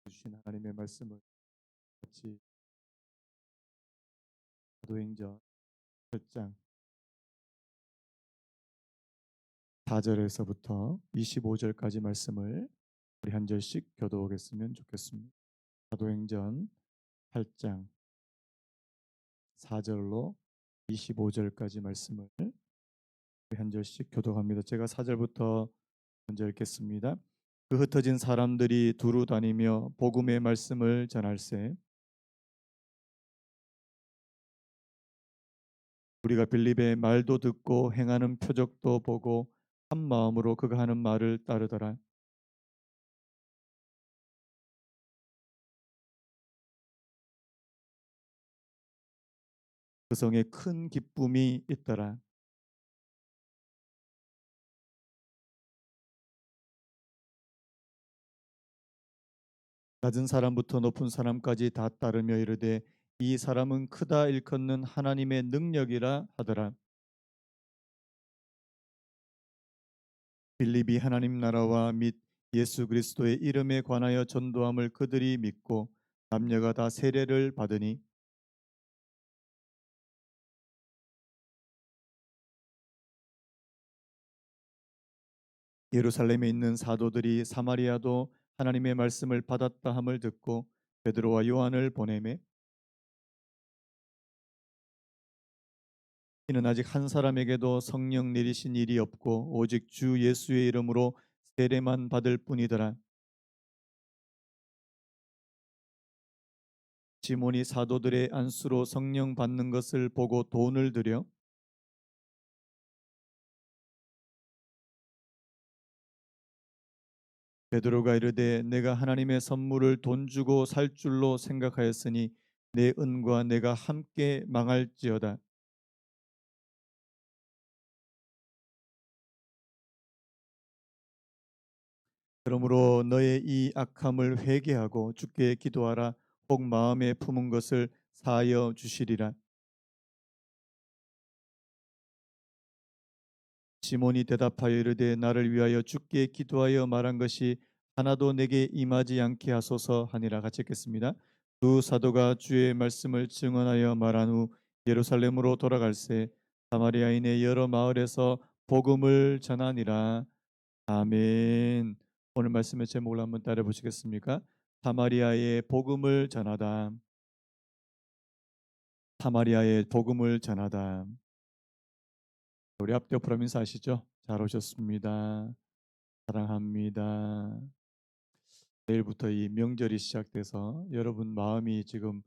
주신 하나님의 말씀을 같이 사도행전 8장 4절에서부터 25절까지 말씀을 우리 한 절씩 교도하겠으면 좋겠습니다. 사도행전 8장 4절로 25절까지 말씀을 우리 한 절씩 교도합니다. 제가 4절부터 먼저 읽겠습니다. 그 흩어진 사람들이 두루 다니며 복음의 말씀을 전할세 우리가 빌립의 말도 듣고 행하는 표적도 보고 한 마음으로 그가 하는 말을 따르더라. 그 성에 큰 기쁨이 있더라. 낮은 사람부터 높은 사람까지 다 따르며 이르되 이 사람은 크다 일컫는 하나님의 능력이라 하더라. 빌립이 하나님 나라와 및 예수 그리스도의 이름에 관하여 전도함을 그들이 믿고 남녀가 다 세례를 받으니 예루살렘에 있는 사도들이 사마리아도 하나님의 말씀을 받았다 함을 듣고 베드로와 요한을 보내매 이는 아직 한 사람에게도 성령 내리신 일이 없고 오직 주 예수의 이름으로 세례만 받을 뿐이더라. 시몬이 사도들의 안수로 성령 받는 것을 보고 돈을 들여 베드로가 이르되 내가 하나님의 선물을 돈 주고 살 줄로 생각하였으니 내 은과 내가 함께 망할지어다. 그러므로 너의 이 악함을 회개하고 주께 기도하라. 혹 마음에 품은 것을 사하여 주시리라. 시몬이 대답하여 이르되 나를 위하여 주께 기도하여 말한 것이 하나도 내게 임하지 않게 하소서 하니라. 같이 읽겠습니다. 두 사도가 주의 말씀을 증언하여 말한 후 예루살렘으로 돌아갈새 사마리아인의 여러 마을에서 복음을 전하니라. 아멘. 오늘 말씀의 제목을 한번 따라 보시겠습니까? 사마리아의 복음을 전하다. 사마리아의 복음을 전하다. 우리 앞뒤 프로민스 아시죠? 잘 오셨습니다. 사랑합니다. 내일부터 이 명절이 시작돼서 여러분 마음이 지금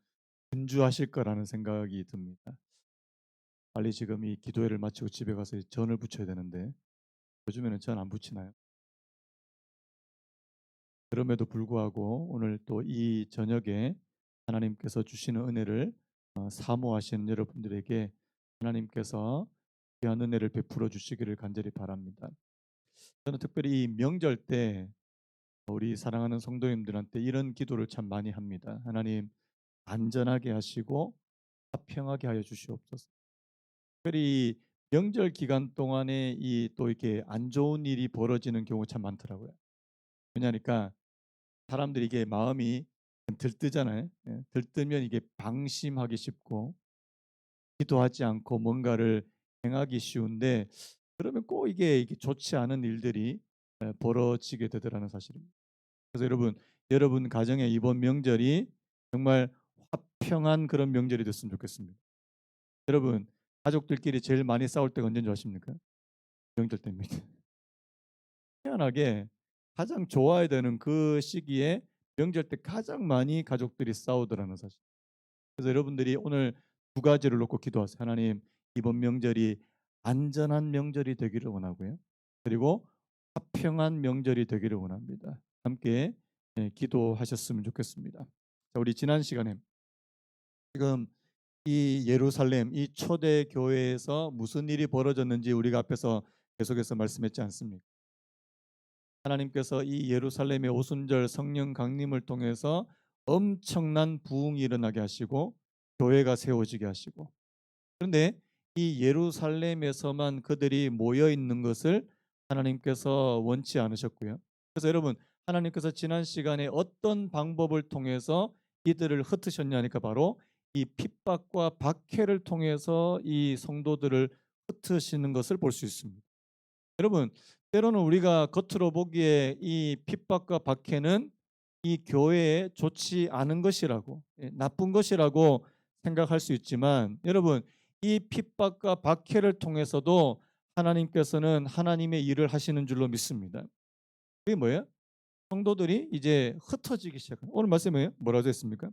분주하실 거라는 생각이 듭니다. 빨리 지금 이 기도회를 마치고 집에 가서 전을 부쳐야 되는데 요즘에는 전 안 부치나요? 그럼에도 불구하고 오늘 또 이 저녁에 하나님께서 주시는 은혜를 사모하시는 여러분들에게 하나님께서 귀한 은혜를 베풀어 주시기를 간절히 바랍니다. 저는 특별히 이 명절 때 우리 사랑하는 성도님들한테 이런 기도를 참 많이 합니다. 하나님 안전하게 하시고 화평하게 하여 주시옵소서. 특별히 명절 기간 동안에 이 또 이렇게 안 좋은 일이 벌어지는 경우가 참 많더라고요. 왜냐니까 사람들이 이게 마음이 들뜨잖아요. 예, 들뜨면 이게 방심하기 쉽고 기도하지 않고 뭔가를 행하기 쉬운데 그러면 꼭 이게 좋지 않은 일들이 벌어지게 되더라는 사실입니다. 그래서 여러분 가정에 이번 명절이 정말 화평한 그런 명절이 됐으면 좋겠습니다. 여러분 가족들끼리 제일 많이 싸울 때가 언제인 줄 아십니까? 명절 때입니다. 희한하게 가장 좋아야 되는 그 시기에 명절 때 가장 많이 가족들이 싸우더라는 사실. 그래서 여러분들이 오늘 두 가지를 놓고 기도하세요. 하나님 이번 명절이 안전한 명절이 되기를 원하고요. 그리고 화평한 명절이 되기를 원합니다. 함께 기도하셨으면 좋겠습니다. 자, 우리 지난 시간에 지금 이 예루살렘 이 초대 교회에서 무슨 일이 벌어졌는지 우리가 앞에서 계속해서 말씀했지 않습니까? 하나님께서 이 예루살렘의 오순절 성령 강림을 통해서 엄청난 부흥이 일어나게 하시고 교회가 세워지게 하시고 그런데 이 예루살렘에서만 그들이 모여 있는 것을 하나님께서 원치 않으셨고요. 그래서 여러분 하나님께서 지난 시간에 어떤 방법을 통해서 이들을 흩으셨냐니까 바로 이 핍박과 박해를 통해서 이 성도들을 흩으시는 것을 볼 수 있습니다. 여러분, 때로는 우리가 겉으로 보기에 이 핍박과 박해는 이 교회에 좋지 않은 것이라고, 나쁜 것이라고 생각할 수 있지만, 여러분, 이 핍박과 박해를 통해서도 하나님께서는 하나님의 일을 하시는 줄로 믿습니다. 그게 뭐예요? 성도들이 이제 흩어지기 시작합니다. 오늘 말씀에 뭐라고 했습니까?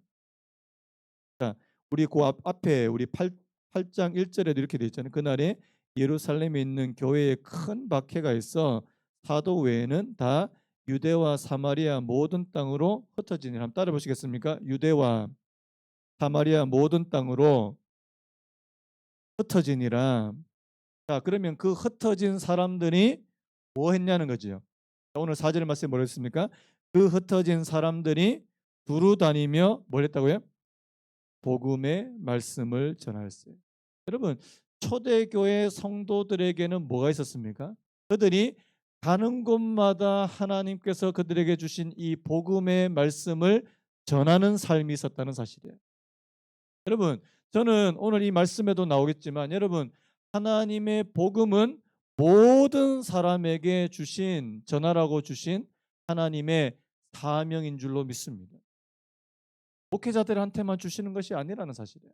자, 우리 그 앞에 우리 8장 1절에도 이렇게 되어 있잖아요. 그날에 예루살렘에 있는 교회에 큰 박해가 있어 사도 외에는 다 유대와 사마리아 모든 땅으로 흩어지니. 한번 따라 보시겠습니까? 유대와 사마리아 모든 땅으로 흩어지니라. 자, 그러면 그 흩어진 사람들이 뭐 했냐는 거지요. 오늘 4절 말씀에 뭐라 했습니까? 그 흩어진 사람들이 두루 다니며 뭘 했다고요? 복음의 말씀을 전할세. 여러분, 초대교회 성도들에게는 뭐가 있었습니까? 그들이 가는 곳마다 하나님께서 그들에게 주신 이 복음의 말씀을 전하는 삶이 있었다는 사실이에요. 여러분, 저는 오늘 이 말씀에도 나오겠지만 여러분, 하나님의 복음은 모든 사람에게 주신, 전하라고 주신 하나님의 사명인 줄로 믿습니다. 목회자들한테만 주시는 것이 아니라는 사실이에요.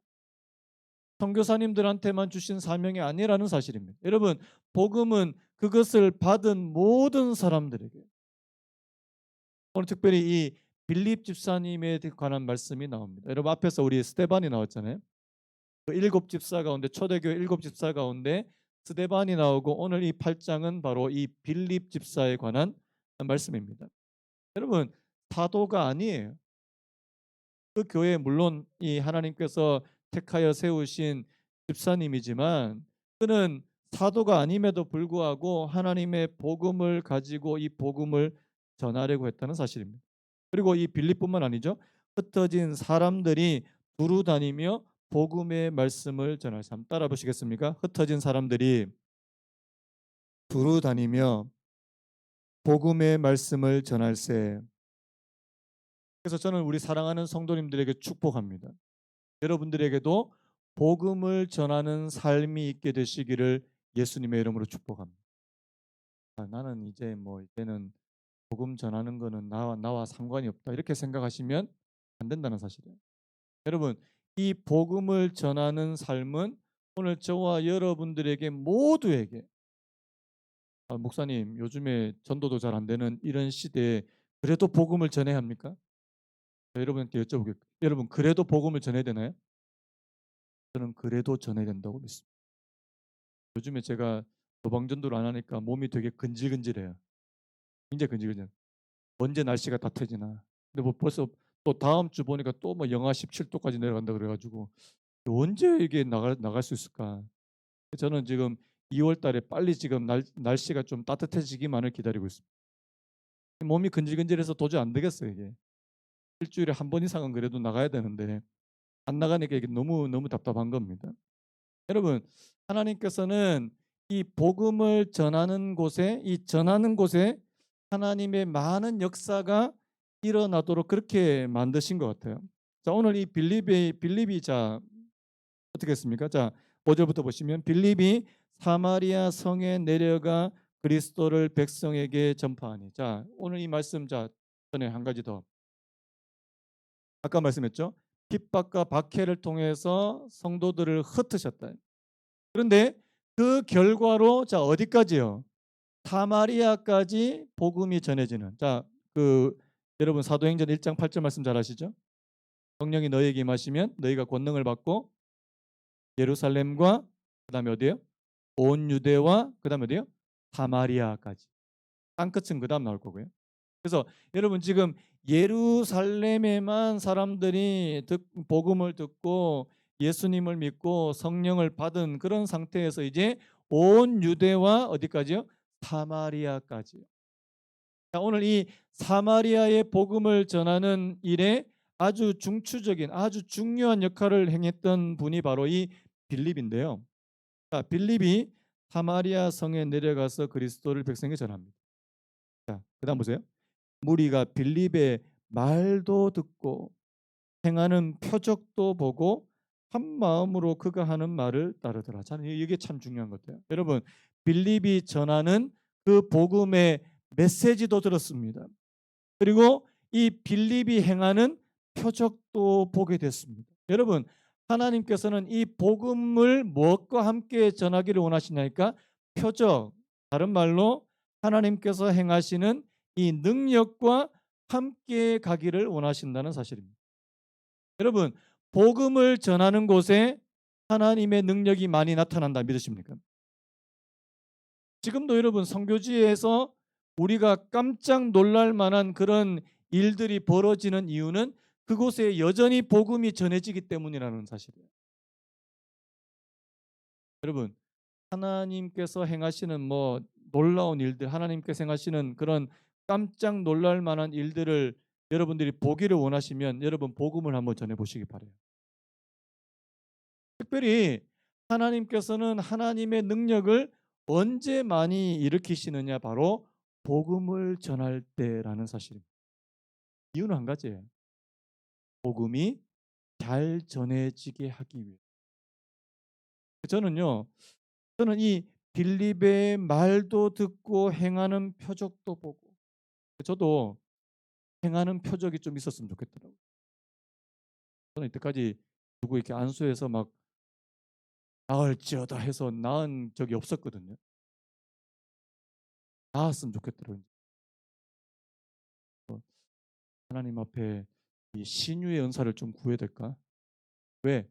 선교사님들한테만 주신 사명이 아니라는 사실입니다. 여러분, 복음은 그것을 받은 모든 사람들에게. 오늘 특별히 이 빌립 집사님에 관한 말씀이 나옵니다. 여러분, 앞에서 우리 스데반이 나왔잖아요. 그 7집사 가운데, 초대교회 7집사 가운데 스데반이 나오고, 오늘 이 8장은 바로 이 빌립 집사에 관한 말씀입니다. 여러분, 사도가 아니에요. 그 교회 물론 이 하나님께서 택하여 세우신 집사님이지만 그는 사도가 아님에도 불구하고 하나님의 복음을 가지고 이 복음을 전하려고 했다는 사실입니다. 그리고 이 빌립뿐만 아니죠. 흩어진 사람들이 두루 다니며 복음의 말씀을 전할 삶. 따라 보시겠습니까? 흩어진 사람들이 두루 다니며 복음의 말씀을 전할세. 그래서 저는 우리 사랑하는 성도님들에게 축복합니다. 여러분들에게도 복음을 전하는 삶이 있게 되시기를 예수님의 이름으로 축복합니다. 나는 이제는 복음 전하는 거는 나와 상관이 없다, 이렇게 생각하시면 안 된다는 사실이에요. 여러분, 이 복음을 전하는 삶은 오늘 저와 여러분들에게 모두에게, 목사님 요즘에 전도도 잘 안 되는 이런 시대에 그래도 복음을 전해야 합니까? 여러분한테 여쭤보겠습니다. 여러분, 그래도 복음을 전해야 되나요? 저는 그래도 전해야 된다고 믿습니다. 요즘에 제가 도방전도를 안 하니까 몸이 되게 근질근질해요. 굉장히 근질근질. 언제 날씨가 따뜻해지나. 근데 뭐 벌써 또 다음 주 보니까 또 뭐 영하 17도까지 내려간다 그래가지고 언제 이게 나갈 수 있을까? 저는 지금 2월 달에 빨리 지금 날씨가 좀 따뜻해지기만을 기다리고 있습니다. 몸이 근질근질해서 도저히 안 되겠어요, 이게. 일주일에 한 번 이상은 그래도 나가야 되는데 안 나가니까 이게 너무 답답한 겁니다. 여러분, 하나님께서는 이 복음을 전하는 곳에 하나님의 많은 역사가 일어나도록 그렇게 만드신 것 같아요. 자, 오늘 이 빌립이 자 어떻게 했습니까? 자, 5절부터 보시면 빌립이 사마리아 성에 내려가 그리스도를 백성에게 전파하니. 자, 오늘 이 말씀, 자, 전에 한 가지 더. 아까 말씀했죠? 핍박과 박해를 통해서 성도들을 흩으셨다. 그런데 그 결과로 자, 어디까지요? 사마리아까지 복음이 전해지는. 자, 여러분 사도행전 1장 8절 말씀 잘 아시죠? 성령이 너희에게 임하시면 너희가 권능을 받고 예루살렘과 그다음에 어디요? 온 유대와 그다음에 어디요? 사마리아까지. 땅끝은 그다음 나올 거고요. 그래서 여러분 지금 예루살렘에만 사람들이 복음을 듣고 예수님을 믿고 성령을 받은 그런 상태에서 이제 온 유대와 어디까지요? 사마리아까지요. 자, 오늘 이 사마리아의 복음을 전하는 일에 아주 중추적인 아주 중요한 역할을 행했던 분이 바로 이 빌립인데요. 자, 빌립이 사마리아 성에 내려가서 그리스도를 백성에게 전합니다. 자, 그다음 보세요. 무리가 빌립의 말도 듣고 행하는 표적도 보고 한 마음으로 그가 하는 말을 따르더라. 저는 이게 참 중요한 것 같아요. 여러분, 빌립이 전하는 그 복음의 메시지도 들었습니다. 그리고 이 빌립이 행하는 표적도 보게 됐습니다. 여러분, 하나님께서는 이 복음을 무엇과 함께 전하기를 원하시냐니까 표적, 다른 말로 하나님께서 행하시는 이 능력과 함께 가기를 원하신다는 사실입니다. 여러분, 복음을 전하는 곳에 하나님의 능력이 많이 나타난다 믿으십니까? 지금도 여러분 선교지에서 우리가 깜짝 놀랄 만한 그런 일들이 벌어지는 이유는 그곳에 여전히 복음이 전해지기 때문이라는 사실이에요. 여러분, 하나님께서 행하시는 놀라운 일들, 하나님께서 행하시는 그런 깜짝 놀랄 만한 일들을 여러분들이 보기를 원하시면 여러분 복음을 한번 전해 보시기 바라요. 특별히 하나님께서는 하나님의 능력을 언제 많이 일으키시느냐, 바로 복음을 전할 때라는 사실입니다. 이유는 한 가지예요. 복음이 잘 전해지게 하기 위해. 저는 이 빌립의 말도 듣고 행하는 표적도 보고, 저도 행하는 표적이 좀 있었으면 좋겠더라고요. 저는 이때까지 누구 이렇게 안수해서 막 나을지어다 해서 나은 적이 없었거든요. 나았으면 좋겠더라고요. 하나님 앞에 이 신유의 은사를 좀 구해야 될까? 왜?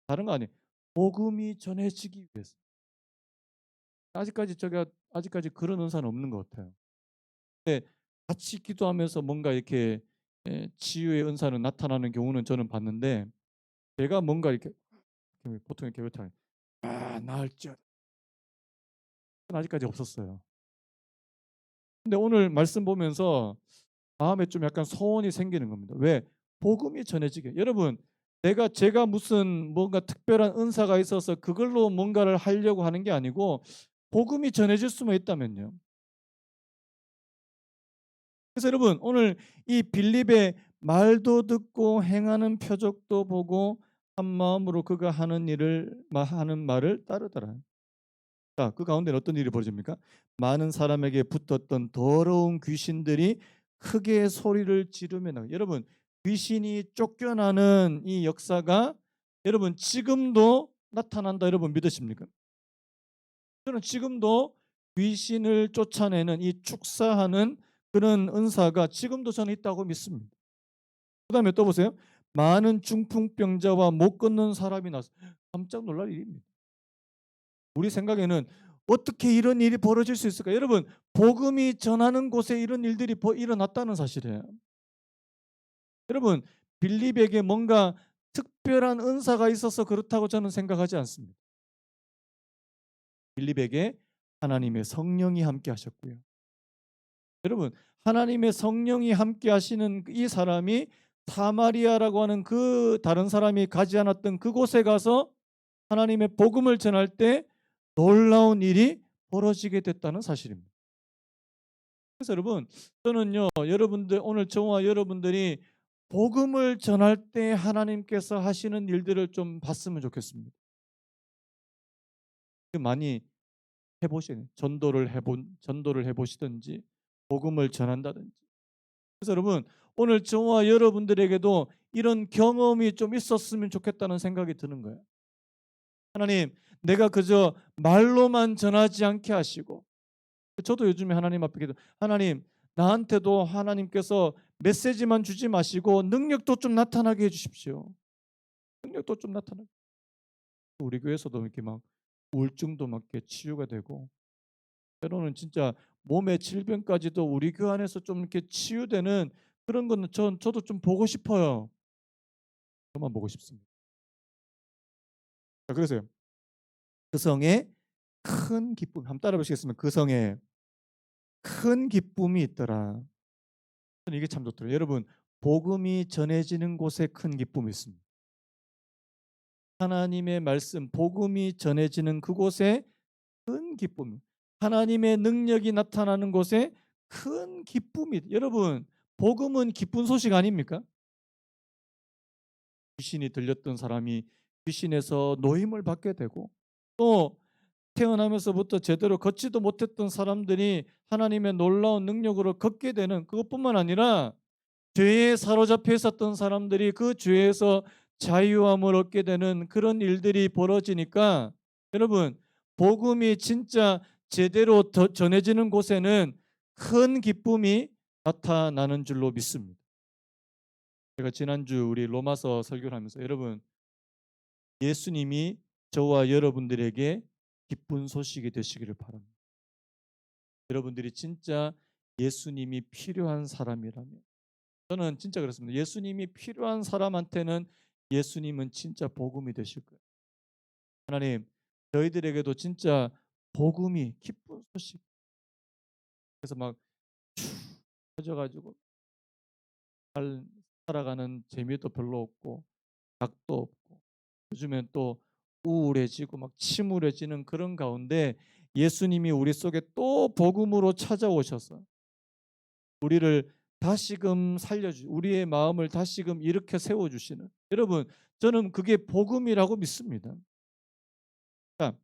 다른 거 아니에요. 복음이 전해지기 위해서. 아직까지 그런 은사는 없는 것 같아요. 근데 같이 기도하면서 뭔가 이렇게 치유의 은사는 나타나는 경우는 저는 봤는데, 제가 뭔가 이렇게 보통 이렇게 외쳐요. 나을지어다. 아직까지 없었어요. 근데 오늘 말씀 보면서 마음에 좀 약간 소원이 생기는 겁니다. 왜? 복음이 전해지게. 여러분, 제가 무슨 뭔가 특별한 은사가 있어서 그걸로 뭔가를 하려고 하는 게 아니고 복음이 전해질 수만 있다면요. 그래서 여러분, 오늘 이 빌립의 말도 듣고 행하는 표적도 보고 한 마음으로 그가 하는 말을 따르더라. 자, 그 가운데 어떤 일이 벌어집니까? 많은 사람에게 붙었던 더러운 귀신들이 크게 소리를 지르며 나가요. 여러분, 귀신이 쫓겨나는 이 역사가 여러분 지금도 나타난다, 여러분 믿으십니까? 저는 지금도 귀신을 쫓아내는 이 축사하는 그런 은사가 지금도 저는 있다고 믿습니다. 그다음에 또 보세요. 많은 중풍병자와 못 걷는 사람이 나서 깜짝 놀랄 일입니다. 우리 생각에는 어떻게 이런 일이 벌어질 수 있을까? 여러분, 복음이 전하는 곳에 이런 일들이 일어났다는 사실이에요. 여러분, 빌립에게 뭔가 특별한 은사가 있어서 그렇다고 저는 생각하지 않습니다. 빌립에게 하나님의 성령이 함께 하셨고요. 여러분, 하나님의 성령이 함께 하시는 이 사람이 사마리아라고 하는 그 다른 사람이 가지 않았던 그곳에 가서 하나님의 복음을 전할 때 놀라운 일이 벌어지게 됐다는 사실입니다. 그래서 여러분, 저는요, 여러분들 오늘 저와 여러분들이 복음을 전할 때 하나님께서 하시는 일들을 좀 봤으면 좋겠습니다. 많이 해보시는 전도를 해보시든지 복음을 전한다든지. 그래서 여러분, 오늘 저와 여러분들에게도 이런 경험이 좀 있었으면 좋겠다는 생각이 드는 거예요. 하나님, 내가 그저 말로만 전하지 않게 하시고, 저도 요즘에 하나님 앞에 기도, 하나님, 나한테도 하나님께서 메시지만 주지 마시고 능력도 좀 나타나게 해주십시오. 능력도 좀 나타나게. 우리 교회에서도 이렇게 막 우울증도 막 이렇게 치유가 되고, 때로는 진짜 몸의 질병까지도 우리 교회 안에서 좀 이렇게 치유되는 그런 거는 저도 좀 보고 싶어요. 저만 보고 싶습니다. 자, 그래서요. 그 성에 큰 기쁨, 한번 따라 보시겠습니다. 그 성에 큰 기쁨이 있더라. 저는 이게 참 좋더라고요. 여러분, 복음이 전해지는 곳에 큰 기쁨이 있습니다. 하나님의 말씀, 복음이 전해지는 그곳에 큰 기쁨, 하나님의 능력이 나타나는 곳에 큰 기쁨이, 여러분, 복음은 기쁜 소식 아닙니까? 귀신이 들렸던 사람이 귀신에서 노임을 받게 되고, 또 태어나면서부터 제대로 걷지도 못했던 사람들이 하나님의 놀라운 능력으로 걷게 되는, 그것뿐만 아니라 죄에 사로잡혀 있었던 사람들이 그 죄에서 자유함을 얻게 되는 그런 일들이 벌어지니까, 여러분, 복음이 진짜 제대로 전해지는 곳에는 큰 기쁨이 나타나는 줄로 믿습니다. 제가 지난주 우리 로마서 설교를 하면서, 여러분, 예수님이 저와 여러분들에게 기쁜 소식이 되시기를 바랍니다. 여러분들이 진짜 예수님이 필요한 사람이라면, 저는 진짜 그렇습니다. 예수님이 필요한 사람한테는 예수님은 진짜 복음이 되실 거예요. 하나님, 저희들에게도 진짜 복음이 기쁜 소식. 그래서 막 터져가지고 살아가는 재미도 별로 없고 각도 없고, 요즘엔 또 우울해지고 막 침울해지는 그런 가운데 예수님이 우리 속에 또 복음으로 찾아오셔서 우리를 다시금 우리의 마음을 다시금 일으켜 세워주시는, 여러분, 저는 그게 복음이라고 믿습니다. 자,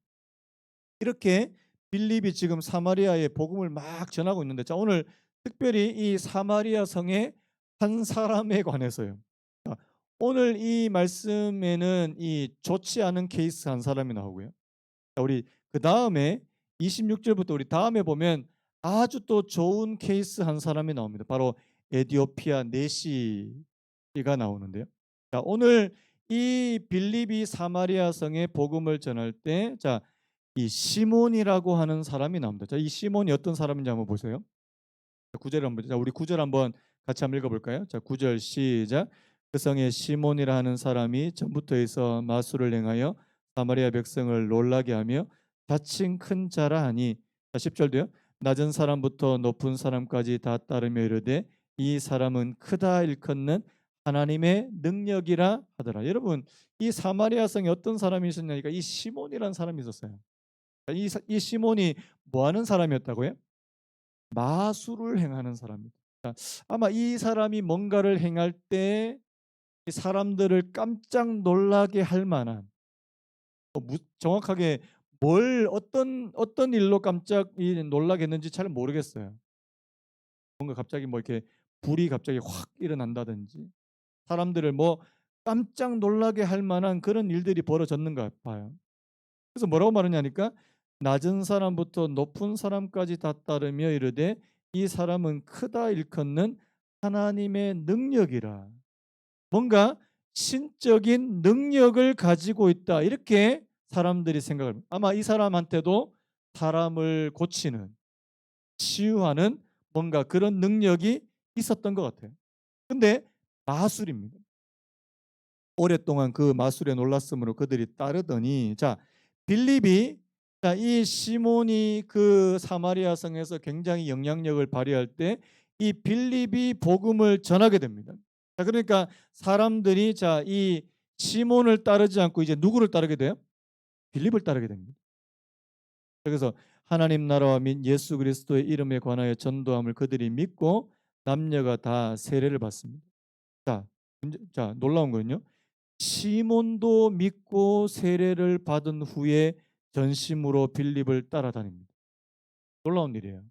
이렇게 빌립이 지금 사마리아에 복음을 막 전하고 있는데, 자, 오늘 특별히 이 사마리아 성의 한 사람에 관해서요. 자, 오늘 이 말씀에는 이 좋지 않은 케이스 한 사람이 나오고요. 자, 우리 그 다음에 26절부터 우리 다음에 보면 아주 또 좋은 케이스 한 사람이 나옵니다. 바로 에디오피아 내시가 나오는데요. 자, 오늘 이 빌립이 사마리아 성에 복음을 전할 때, 자, 이 시몬이라고 하는 사람이 나옵니다. 자, 이 시몬이 어떤 사람인지 한번 보세요. 9절 한번, 자, 우리 9절 한번 같이 한번 읽어볼까요? 자, 9절 시작. 그 성에 시몬이라 하는 사람이 전부터 있어 마술을 행하여 사마리아 백성을 놀라게 하며 자칭 큰 자라 하니, 자, 10절도요. 낮은 사람부터 높은 사람까지 다 따르며 이르되 이 사람은 크다 일컫는 하나님의 능력이라 하더라. 여러분, 이 사마리아 성에 어떤 사람이 있었냐니까 이 시몬이라는 사람이 있었어요. 이 시몬이 뭐 하는 사람이었다고요? 마술을 행하는 사람입니다. 아마 이 사람이 뭔가를 행할 때 사람들을 깜짝 놀라게 할 만한, 정확하게 어떤 일로 깜짝 놀라게 했는지 잘 모르겠어요. 뭔가 갑자기 뭐 이렇게 불이 갑자기 확 일어난다든지 사람들을 뭐 깜짝 놀라게 할 만한 그런 일들이 벌어졌는가 봐요. 그래서 뭐라고 말하냐니까 낮은 사람부터 높은 사람까지 다 따르며 이르되 이 사람은 크다 일컫는 하나님의 능력이라. 뭔가 신적인 능력을 가지고 있다, 이렇게 사람들이 생각을 합니다. 아마 이 사람한테도 사람을 고치는, 치유하는 뭔가 그런 능력이 있었던 것 같아요. 근데 마술입니다. 오랫동안 그 마술에 놀랐으므로 그들이 따르더니, 자, 빌립이, 자, 이 시몬이 그 사마리아 성에서 굉장히 영향력을 발휘할 때 이 빌립이 복음을 전하게 됩니다. 자, 그러니까 사람들이, 자, 이 시몬을 따르지 않고 이제 누구를 따르게 돼요? 빌립을 따르게 됩니다. 그래서 하나님 나라와 및 예수 그리스도의 이름에 관하여 전도함을 그들이 믿고 남녀가 다 세례를 받습니다. 자, 놀라운 거는요. 시몬도 믿고 세례를 받은 후에 전심으로 빌립을 따라다닙니다. 놀라운 일이에요.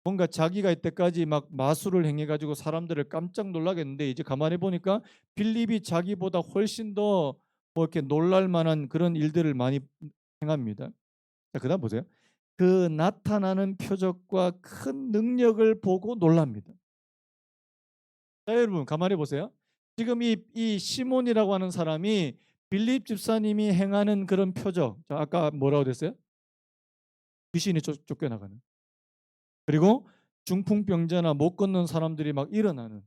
뭔가 자기가 이때까지 막 마술을 행해가지고 사람들을 깜짝 놀라게 했는데, 이제 가만히 보니까 빌립이 자기보다 훨씬 더 뭐 이렇게 놀랄 만한 그런 일들을 많이 행합니다. 자, 그다음 보세요. 그 나타나는 표적과 큰 능력을 보고 놀랍니다. 자, 여러분 가만히 보세요. 지금 이 시몬이라고 하는 사람이 빌립 집사님이 행하는 그런 표적, 자, 아까 뭐라고 됐어요? 귀신이 쫓겨나가는, 그리고 중풍병자나 못 걷는 사람들이 막 일어나는,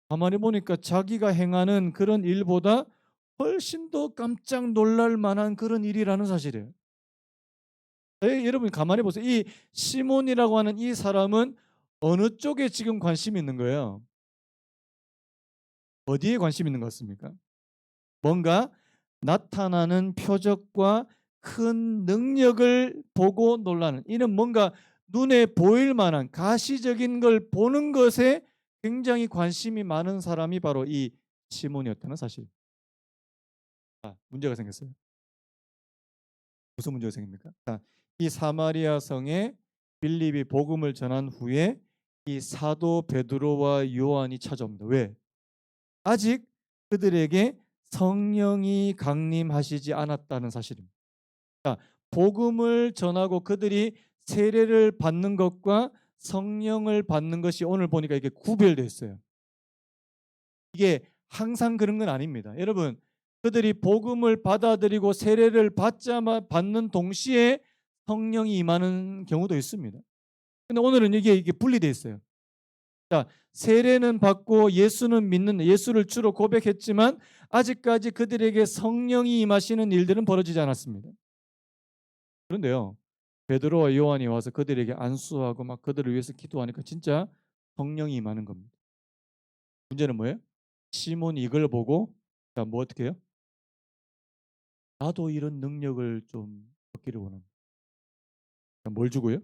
가만히 보니까 자기가 행하는 그런 일보다 훨씬 더 깜짝 놀랄 만한 그런 일이라는 사실이에요. 여러분 가만히 보세요. 이 시몬이라고 하는 이 사람은 어느 쪽에 지금 관심이 있는 거예요? 어디에 관심 있는 것 같습니까? 뭔가 나타나는 표적과 큰 능력을 보고 놀라는, 이는 뭔가 눈에 보일 만한 가시적인 걸 보는 것에 굉장히 관심이 많은 사람이 바로 이 시몬이었다는 사실. 문제가 생겼어요. 무슨 문제가 생깁니까? 이 사마리아 성에 빌립이 복음을 전한 후에 이 사도 베드로와 요한이 찾아옵니다. 왜? 아직 그들에게 성령이 강림하시지 않았다는 사실입니다. 복음을 전하고 그들이 세례를 받는 것과 성령을 받는 것이 오늘 보니까 이게 구별되어 있어요. 이게 항상 그런 건 아닙니다. 여러분, 그들이 복음을 받아들이고 세례를 받는 동시에 성령이 임하는 경우도 있습니다. 근데 오늘은 이게 분리되어 있어요. 자, 세례는 받고 예수를 주로 고백했지만 아직까지 그들에게 성령이 임하시는 일들은 벌어지지 않았습니다. 그런데요, 베드로와 요한이 와서 그들에게 안수하고 막 그들을 위해서 기도하니까 진짜 성령이 임하는 겁니다. 문제는 뭐예요? 시몬이 이걸 보고 뭐 어떻게 해요? 나도 이런 능력을 좀 얻기를 원합니다. 뭘 주고요?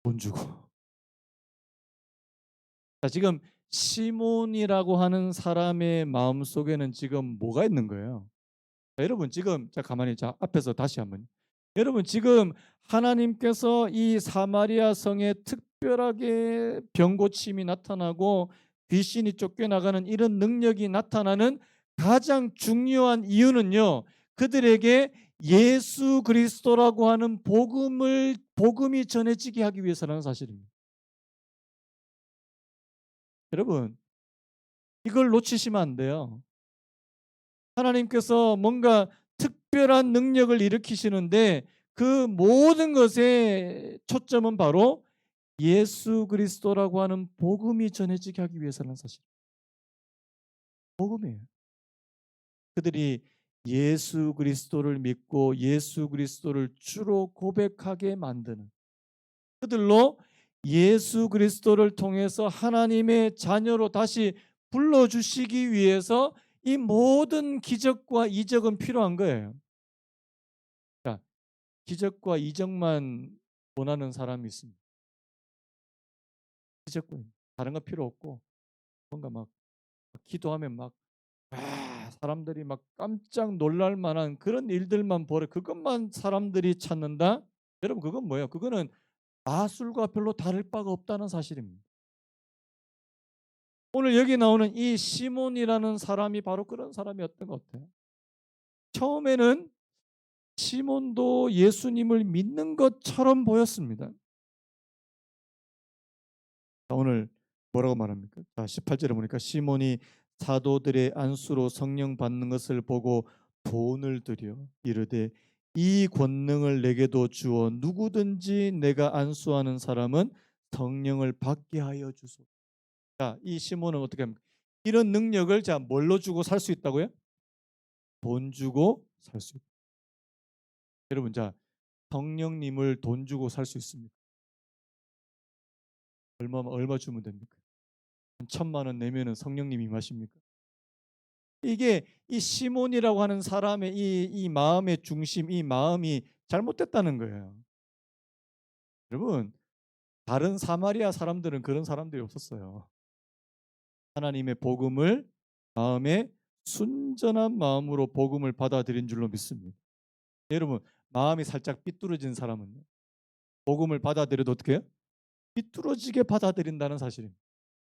돈 주고. 지금 시몬이라고 하는 사람의 마음 속에는 지금 뭐가 있는 거예요? 여러분 지금 가만히 앞에서 다시 한번. 여러분 지금 하나님께서 이 사마리아 성에 특별하게 병 고침이 나타나고 귀신이 쫓겨나가는 이런 능력이 나타나는 가장 중요한 이유는요. 그들에게 예수 그리스도라고 하는 복음이 전해지게 하기 위해서라는 사실입니다. 여러분 이걸 놓치시면 안 돼요. 하나님께서 뭔가 특별한 능력을 일으키시는데 그 모든 것의 초점은 바로 예수 그리스도라고 하는 복음이 전해지게 하기 위해서라는 사실. 복음이에요. 그들이 예수 그리스도를 믿고 예수 그리스도를 주로 고백하게 만드는 그들로 예수 그리스도를 통해서 하나님의 자녀로 다시 불러주시기 위해서 이 모든 기적과 이적은 필요한 거예요. 자, 기적과 이적만 원하는 사람이 있습니다. 기적과 다른 거 필요 없고 뭔가 막 기도하면 막 사람들이 막 깜짝 놀랄 만한 그런 일들만 그것만 사람들이 찾는다? 여러분 그건 뭐예요? 그거는 마술과 별로 다를 바가 없다는 사실입니다. 오늘 여기 나오는 이 시몬이라는 사람이 바로 그런 사람이었던 것 같아요. 처음에는 시몬도 예수님을 믿는 것처럼 보였습니다. 오늘 뭐라고 말합니까? 18절에 보니까 시몬이 사도들의 안수로 성령 받는 것을 보고 돈을 들여 이르되 이 권능을 내게도 주어 누구든지 내가 안수하는 사람은 성령을 받게 하여 주소서. 이 시몬은 어떻게 합니까? 이런 능력을 뭘로 주고 살 수 있다고요? 돈 주고 살 수 있다. 여러분 성령님을 돈 주고 살 수 있습니까? 얼마 주면 됩니까? 한 1,000만 원 내면은 성령님 임하십니까? 이게 이 시몬이라고 하는 사람의 이 마음의 중심, 이 마음이 잘못됐다는 거예요. 여러분, 다른 사마리아 사람들은 그런 사람들이 없었어요. 하나님의 복음을 마음에 순전한 마음으로 복음을 받아들인 줄로 믿습니다. 여러분, 마음이 살짝 삐뚤어진 사람은요. 복음을 받아들여도 어떻게 해요? 삐뚤어지게 받아들인다는 사실입니다.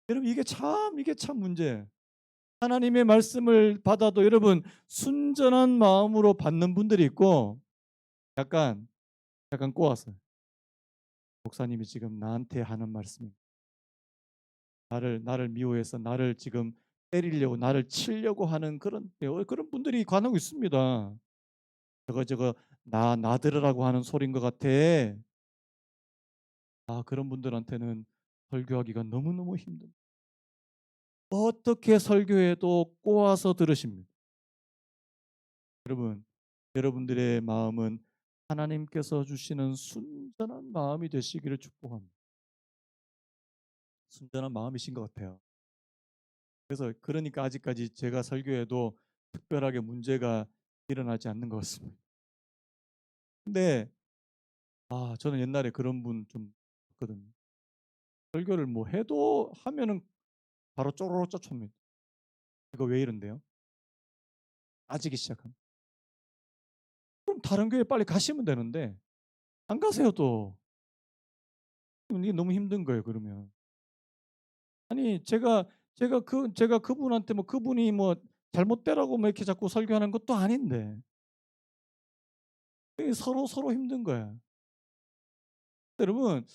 여러분, 이게 참 문제예요. 하나님의 말씀을 받아도 여러분 순전한 마음으로 받는 분들이 있고 약간 꼬았어요. 목사님이 지금 나한테 하는 말씀이 나를 미워해서 나를 지금 때리려고 나를 치려고 하는 그런 분들이 간혹 있습니다. 저거 나 들으라고 하는 소린 것 같아. 그런 분들한테는 설교하기가 너무너무 힘듭니다. 어떻게 설교해도 꼬아서 들으십니다. 여러분들의 마음은 하나님께서 주시는 순전한 마음이 되시기를 축복합니다. 순전한 마음이신 것 같아요. 그러니까 아직까지 제가 설교해도 특별하게 문제가 일어나지 않는 것 같습니다. 근데 저는 옛날에 그런 분 좀 봤거든요. 설교를 뭐 해도 하면은 바로 쪼로록 쫓아옵니다. 이거 왜 이런데요? 빠지기 시작합니다. 그럼 다른 교회 빨리 가시면 되는데 안 가세요 또. 이게 너무 힘든 거예요 그러면. 아니 제가 그분한테 뭐 그분이 뭐 잘못되라고 뭐 이렇게 자꾸 설교하는 것도 아닌데 이게 서로 힘든 거야. 여러분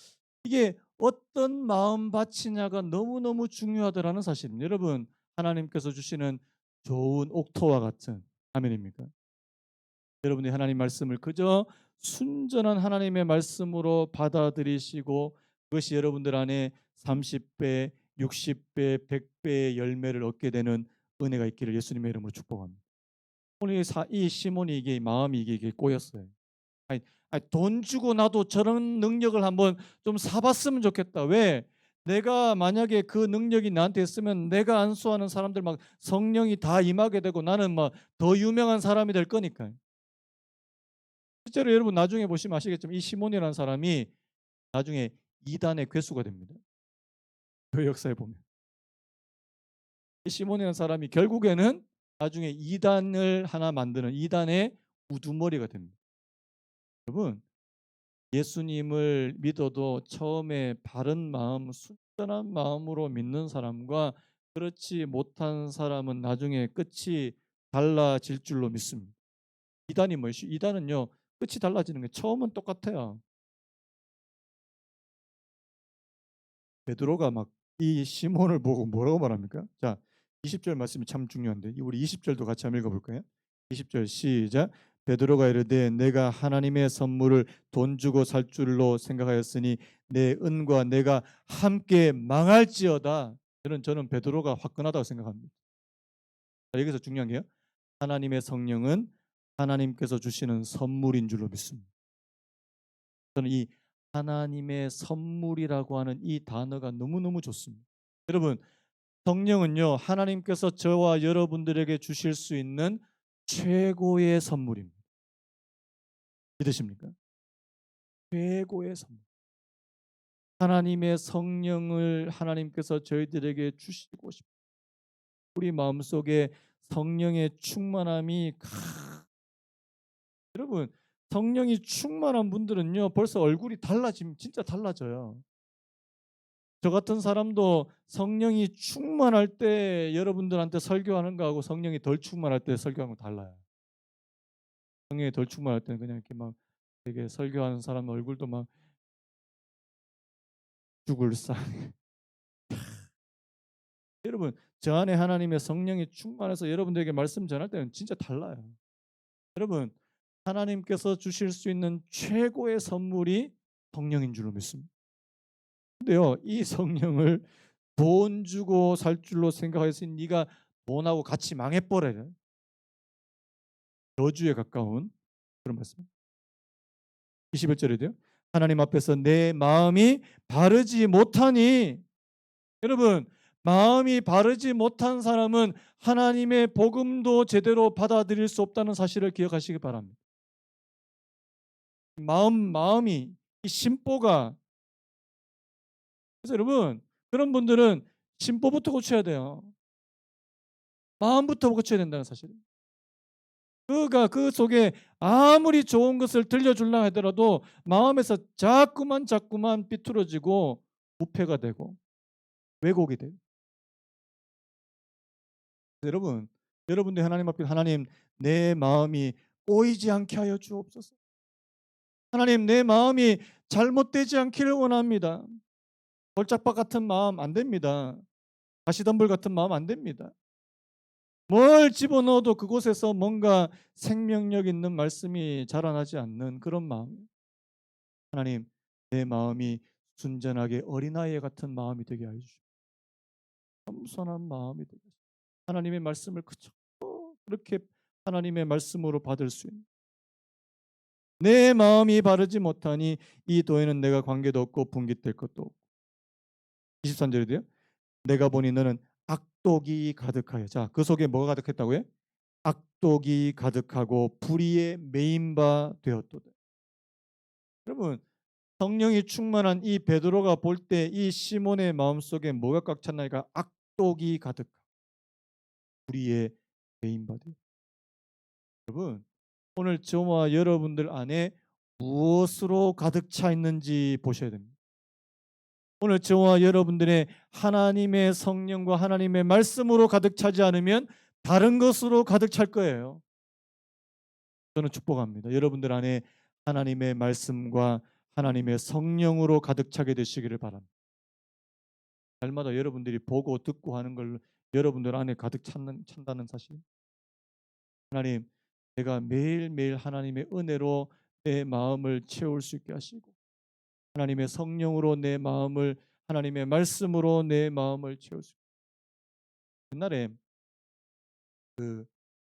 이게 어떤 마음밭이냐가 너무너무 중요하다라는 사실입니다. 여러분 하나님께서 주시는 좋은 옥토와 같은 아멘입니까? 여러분이 하나님 말씀을 그저 순전한 하나님의 말씀으로 받아들이시고 그것이 여러분들 안에 30배, 60배, 100배의 열매를 얻게 되는 은혜가 있기를 예수님의 이름으로 축복합니다. 오늘 이 시몬이 이게 마음이 이게 꼬였어요. 아니, 돈 주고 나도 저런 능력을 한번 좀 사봤으면 좋겠다. 왜? 내가 만약에 그 능력이 나한테 있으면 내가 안수하는 사람들 막 성령이 다 임하게 되고 나는 막 더 유명한 사람이 될 거니까요. 실제로 여러분 나중에 보시면 아시겠지만 이 시몬이라는 사람이 나중에 이단의 괴수가 됩니다. 교회 역사에 보면. 이 시몬이라는 사람이 결국에는 나중에 이단을 하나 만드는 이단의 우두머리가 됩니다. 여러분 예수님을 믿어도 처음에 바른 마음, 순전한 마음으로 믿는 사람과 그렇지 못한 사람은 나중에 끝이 달라질 줄로 믿습니다. 이단이 뭐죠? 이단은요 끝이 달라지는 게 처음은 똑같아요. 베드로가 막 이 시몬을 보고 뭐라고 말합니까? 자, 20절 말씀이 참 중요한데 우리 20절도 같이 한번 읽어볼까요? 20절 시작. 베드로가 이르되 내가 하나님의 선물을 돈 주고 살 줄로 생각하였으니 내 은과 내가 함께 망할지어다. 저는 베드로가 화끈하다고 생각합니다. 자, 여기서 중요한 게요. 하나님의 성령은 하나님께서 주시는 선물인 줄로 믿습니다. 저는 이 하나님의 선물이라고 하는 이 단어가 너무너무 좋습니다. 여러분, 성령은요, 하나님께서 저와 여러분들에게 주실 수 있는 최고의 선물입니다. 믿으십니까? 최고의 선물. 하나님의 성령을 하나님께서 저희들에게 주시고 싶어요. 우리 마음속에 성령의 충만함이 여러분 성령이 충만한 분들은요 벌써 얼굴이 달라지면 진짜 달라져요. 저 같은 사람도 성령이 충만할 때 여러분들한테 설교하는 거하고 성령이 덜 충만할 때 설교하는 거 달라요. 성령이 덜 충만할 때는 그냥 이렇게 막 되게 설교하는 사람 얼굴도 막 죽을 사. 여러분 저 안에 하나님의 성령이 충만해서 여러분들에게 말씀 전할 때는 진짜 달라요. 여러분 하나님께서 주실 수 있는 최고의 선물이 성령인 줄로 믿습니다. 근데요 이 성령을 돈 주고 살 줄로 생각하였으니 네가 돈하고 같이 망해버려요. 저주에 가까운 그런 말씀. 21절에도요. 하나님 앞에서 내 마음이 바르지 못하니 여러분 마음이 바르지 못한 사람은 하나님의 복음도 제대로 받아들일 수 없다는 사실을 기억하시기 바랍니다. 마음이 이 심보가 그래서 여러분 그런 분들은 심보부터 고쳐야 돼요. 마음부터 고쳐야 된다는 사실입니다. 그가 그 속에 아무리 좋은 것을 들려주려 하더라도 마음에서 자꾸만 삐뚤어지고 부패가 되고 왜곡이 돼요. 여러분, 여러분들 하나님 앞에 하나님 내 마음이 꼬이지 않게 하여 주옵소서. 하나님 내 마음이 잘못되지 않기를 원합니다. 골짜밥 같은 마음 안 됩니다. 가시덤불 같은 마음 안 됩니다. 뭘 집어넣어도 그곳에서 뭔가 생명력 있는 말씀이 자라나지 않는 그런 마음. 하나님 내 마음이 순전하게 어린아이 같은 마음이 되게 하여 주시고 겸손한 마음이 되게 하시고 하나님의 말씀을 그저 그렇게 하나님의 말씀으로 받을 수 있는 내 마음이 바르지 못하니 이 도에는 내가 관계도 없고 분깃될 것도 없고 23절에도요. 내가 보니 너는 악독이 가득하여 자 그 속에 뭐가 가득했다고요? 악독이 가득하고 불의에 매인 바 되었도다. 여러분 성령이 충만한 이 베드로가 볼 때 이 시몬의 마음속에 뭐가 꽉 찼나이까 악독이 가득한 우리의 메인바디. 여러분, 오늘 저와 여러분들 안에 무엇으로 가득 차 있는지 보셔야 됩니다. 오늘 저와 여러분들의 하나님의 성령과 하나님의 말씀으로 가득 차지 않으면 다른 것으로 가득 찰 거예요. 저는 축복합니다. 여러분들 안에 하나님의 말씀과 하나님의 성령으로 가득 차게 되시기를 바랍니다. 날마다 여러분들이 보고 듣고 하는 걸 여러분들 안에 가득 찬다는 사실. 하나님, 내가 매일매일 하나님의 은혜로 내 마음을 채울 수 있게 하시고 하나님의 성령으로 내 마음을 하나님의 말씀으로 내 마음을 채울 수 있게. 옛날에 그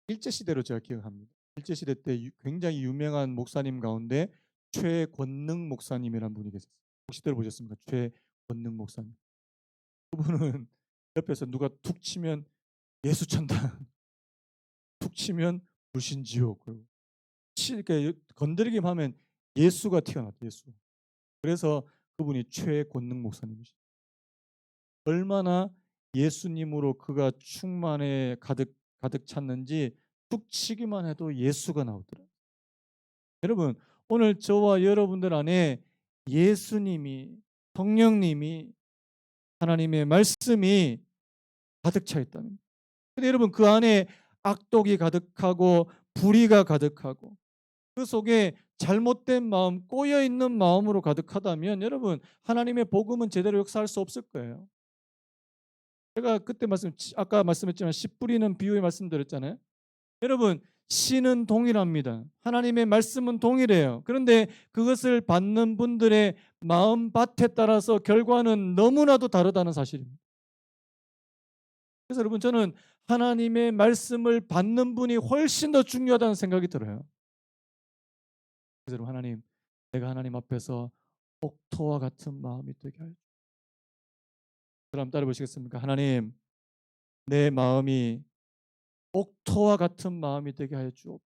일제 시대로 제가 기억합니다. 일제 시대 때 굉장히 유명한 목사님 가운데 최권능 목사님이라는 분이 계셨어요. 혹시 들어보셨습니까? 최권능 목사님. 그분은 옆에서 누가 툭 치면 예수 찬다. 툭 치면 불신지옥. 이렇게 건드리기만 하면 예수가 튀어나왔다. 예수. 그래서 그분이 최권능 목사님이시죠. 얼마나 예수님으로 그가 충만에 가득 찼는지 툭 치기만 해도 예수가 나오더라. 여러분, 오늘 저와 여러분들 안에 예수님이, 성령님이, 하나님의 말씀이 가득 차 있다는. 근데 여러분, 그 안에 악독이 가득하고 불의가 가득하고 그 속에 잘못된 마음, 꼬여 있는 마음으로 가득하다면 여러분, 하나님의 복음은 제대로 역사할 수 없을 거예요. 제가 그때 아까 말씀했지만 씨 뿌리는 비유에 말씀드렸잖아요. 여러분, 씨는 동일합니다. 하나님의 말씀은 동일해요. 그런데 그것을 받는 분들의 마음밭에 따라서 결과는 너무나도 다르다는 사실입니다. 그래서 여러분, 저는 하나님의 말씀을 받는 분이 훨씬 더 중요하다는 생각이 들어요. 그래서 여러분, 하나님, 내가 하나님 앞에서 옥토와 같은 마음이 되게 하여 주옵소서. 그럼 따라 보시겠습니까? 하나님, 내 마음이 옥토와 같은 마음이 되게 하여 주옵소서.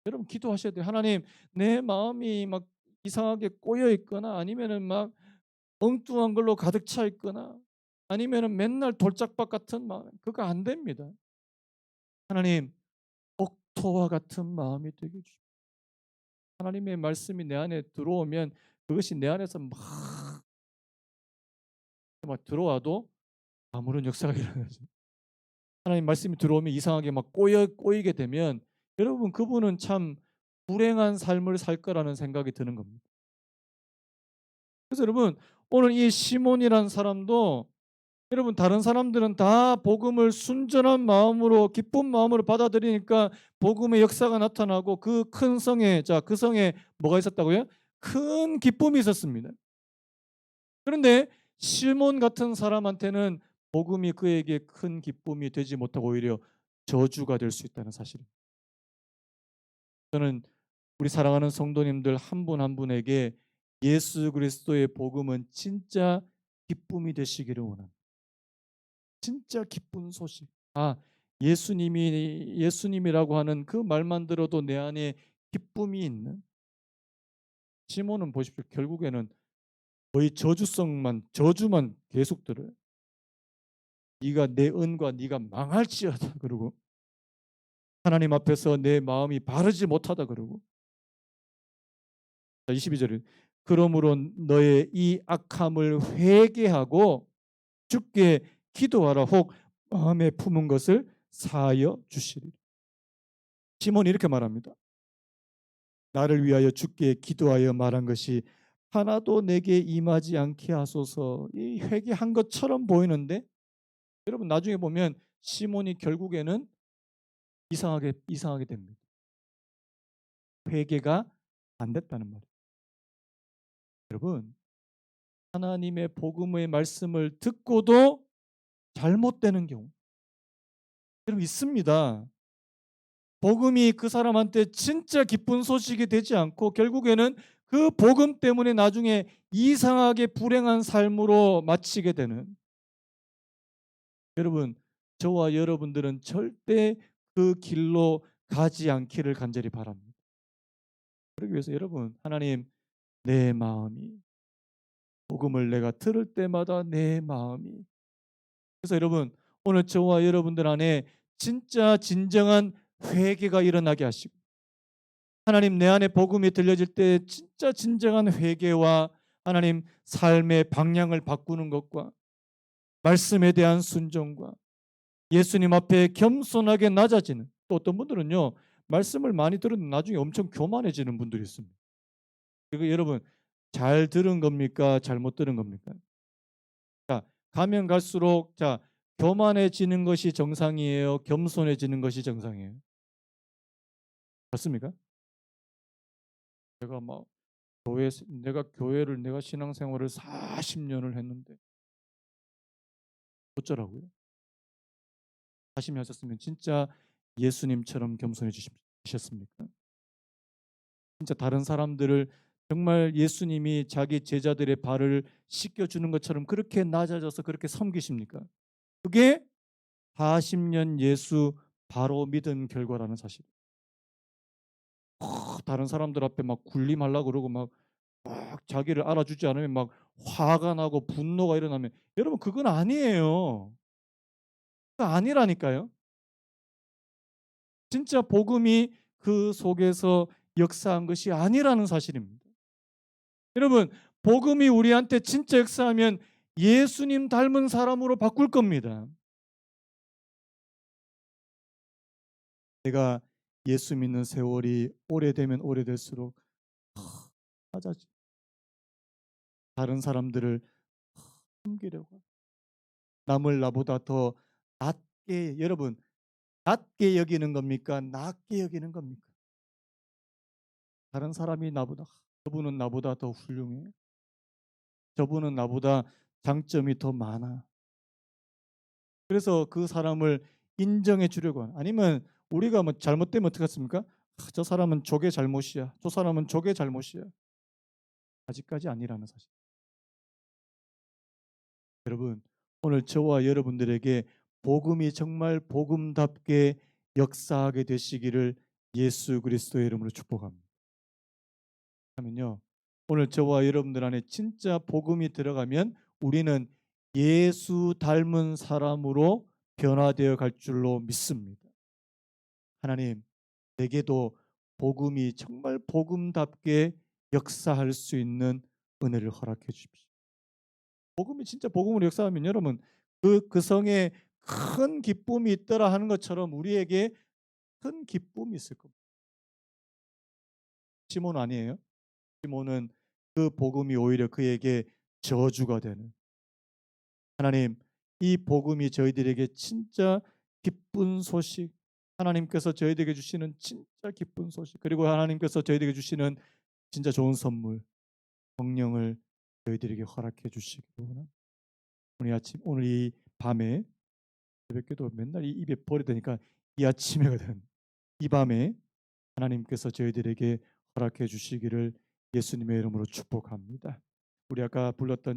여러분, 기도하셔야 돼요. 하나님, 내 마음이 막 이상하게 꼬여 있거나 아니면은 막 엉뚱한 걸로 가득 차 있거나 아니면은 맨날 돌짝밭 같은 마음, 그거 안 됩니다. 하나님, 옥토와 같은 마음이 되게 해주십시오. 하나님의 말씀이 내 안에 들어오면 그것이 내 안에서 막 들어와도 아무런 역사가 일어나지. 하나님 말씀이 들어오면 이상하게 막 꼬이게 되면 여러분, 그분은 참 불행한 삶을 살 거라는 생각이 드는 겁니다. 그래서 여러분, 오늘 이 시몬이라는 사람도 여러분, 다른 사람들은 다 복음을 순전한 마음으로 기쁜 마음으로 받아들이니까 복음의 역사가 나타나고 그 큰 성에, 그 성에 뭐가 있었다고요? 큰 기쁨이 있었습니다. 그런데 시몬 같은 사람한테는 복음이 그에게 큰 기쁨이 되지 못하고 오히려 저주가 될 수 있다는 사실입니다. 저는 우리 사랑하는 성도님들 한 분 한 분에게 예수 그리스도의 복음은 진짜 기쁨이 되시기를 원합니다. 진짜 기쁜 소식. 예수님이라고 하는 그 말만 들어도 내 안에 기쁨이 있는. 시몬은 보십시오. 결국에는 거의 저주만 계속 들어요. 네가 내 은과 네가 망할지어다 그러고 하나님 앞에서 내 마음이 바르지 못하다 그러고. 22절에 그러므로 너의 이 악함을 회개하고 주께 기도하라. 혹 마음에 품은 것을 사하여 주시리라. 시몬이 이렇게 말합니다. 나를 위하여 주께 기도하여 말한 것이 하나도 내게 임하지 않게 하소서. 이 회개한 것처럼 보이는데 여러분, 나중에 보면 시몬이 결국에는 이상하게 됩니다. 회개가 안 됐다는 말이에요. 여러분, 하나님의 복음의 말씀을 듣고도 잘못되는 경우 여러분 있습니다. 복음이 그 사람한테 진짜 기쁜 소식이 되지 않고 결국에는 그 복음 때문에 나중에 이상하게 불행한 삶으로 마치게 되는. 여러분, 저와 여러분들은 절대 그 길로 가지 않기를 간절히 바랍니다. 그러기 위해서 여러분, 하나님, 내 마음이 복음을 내가 들을 때마다 내 마음이 그래서 여러분, 오늘 저와 여러분들 안에 진짜 진정한 회개가 일어나게 하시고, 하나님 내 안에 복음이 들려질 때 진짜 진정한 회개와 하나님 삶의 방향을 바꾸는 것과 말씀에 대한 순종과 예수님 앞에 겸손하게 낮아지는, 또 어떤 분들은요 말씀을 많이 들으면 나중에 엄청 교만해지는 분들이 있습니다. 그리고 여러분, 잘 들은 겁니까 잘못 들은 겁니까? 자, 가면 갈수록 자, 교만해지는 것이 정상이에요, 겸손해지는 것이 정상이에요? 맞습니까? 제가 막 내가 교회를 내가 신앙생활을 40년을 했는데 어쩌라고요? 40년 하셨으면 진짜 예수님처럼 겸손해지셨습니까? 진짜 다른 사람들을 정말 예수님이 자기 제자들의 발을 씻겨주는 것처럼 그렇게 낮아져서 그렇게 섬기십니까? 그게 40년 예수 바로 믿은 결과라는 사실. 다른 사람들 앞에 막 군림하려고 그러고 막 자기를 알아주지 않으면 막 화가 나고 분노가 일어나면, 여러분 그건 아니에요. 그거 아니라니까요. 진짜 복음이 그 속에서 역사한 것이 아니라는 사실입니다. 여러분, 복음이 우리한테 진짜 역사하면 예수님 닮은 사람으로 바꿀 겁니다. 내가 예수 믿는 세월이 오래되면 오래될수록 맞아지. 다른 사람들을 섬기려고, 남을 나보다 더 낮게, 여러분 낮게 여기는 겁니까? 낮게 여기는 겁니까? 다른 사람이 나보다, 저분은 나보다 더 훌륭해, 저분은 나보다 장점이 더 많아, 그래서 그 사람을 인정해 주려고 하는, 아니면 우리가 뭐 잘못되면 어떻게 했습니까? 저 사람은 저게 잘못이야, 저 사람은 저게 잘못이야. 아직까지 아니라는 사실. 여러분, 오늘 저와 여러분들에게 복음이 정말 복음답게 역사하게 되시기를 예수 그리스도의 이름으로 축복합니다. 하면요, 오늘 저와 여러분들 안에 진짜 복음이 들어가면 우리는 예수 닮은 사람으로 변화되어 갈 줄로 믿습니다. 하나님, 내게도 복음이 정말 복음답게 역사할 수 있는 은혜를 허락해 주십시오. 복음이 진짜 복음으로 역사하면 여러분, 그 성에 큰 기쁨이 있더라 하는 것처럼 우리에게 큰 기쁨이 있을 겁니다. 시몬 아니에요? 시몬은 그 복음이 오히려 그에게 저주가 되는, 하나님, 이 복음이 저희들에게 진짜 기쁜 소식, 하나님께서 저희들에게 주시는 진짜 기쁜 소식, 그리고 하나님께서 저희들에게 주시는 진짜 좋은 선물, 성령을 저희들에게 허락해 주시기 원합니다. 오늘 아침, 오늘 이 밤에, 새벽에도 맨날 이 입에 버리다니까 이 아침에가 된 이 밤에 하나님께서 저희들에게 허락해 주시기를 예수님의 이름으로 축복합니다. 우리 아까 불렀던